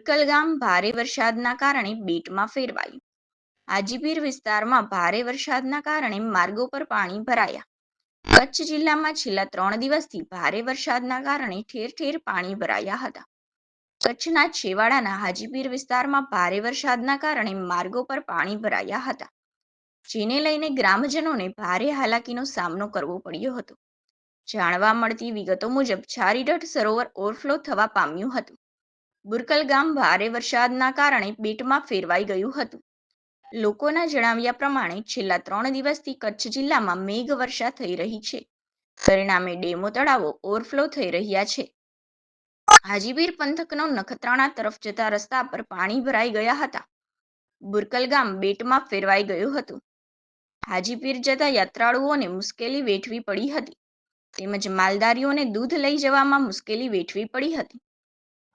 બુરકલ ગામ ભારે વરસાદના કારણે બેટમાં ફેરવાયું. હાજીપીર વિસ્તારમાં ભારે વરસાદના કારણે માર્ગો પર પાણી ભરાયા. કચ્છ જિલ્લામાં છેલ્લા 3 દિવસથી ભારે વરસાદના કારણે ઠેર ઠેર પાણી ભરાયા હતા. કચ્છના છેવાડાના હાજીપીર વિસ્તારમાં ભારે વરસાદના કારણે માર્ગો પર પાણી ભરાયા હતા, જેને લઈને ગ્રામજનોને ભારે હાલાકીનો સામનો કરવો પડ્યો હતો. જાણવા મળતી વિગતો મુજબ છારીડઠ સરોવર ઓવરફ્લો થવા પામ્યું હતું. બુરકલ ગામ ભારે વરસાદના કારણે બેટમાં ફેરવાઈ ગયું હતું. લોકોના જણાવ્યા પ્રમાણે છેલ્લા 3 દિવસથી કચ્છ જિલ્લામાં મેઘવર્ષા થઈ રહી છે. પરિણામે ડેમો તળાવો ઓવરફ્લો થઈ રહ્યા છે. હાજીપીર પંથકનો નખત્રાણા તરફ જતા રસ્તા પર પાણી ભરાઈ ગયા હતા. બુરકલ ગામ બેટમાં ફેરવાઈ ગયું હતું. હાજીપીર જતા યાત્રાળુઓને મુશ્કેલી વેઠવી પડી હતી, તેમજ માલધારીઓને દૂધ લઈ જવામાં મુશ્કેલી વેઠવી પડી હતી.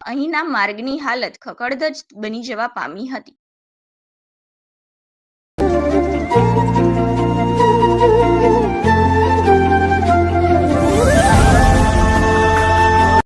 અહીંના માર્ગની હાલત ખખડધજ બની જવા પામી હતી.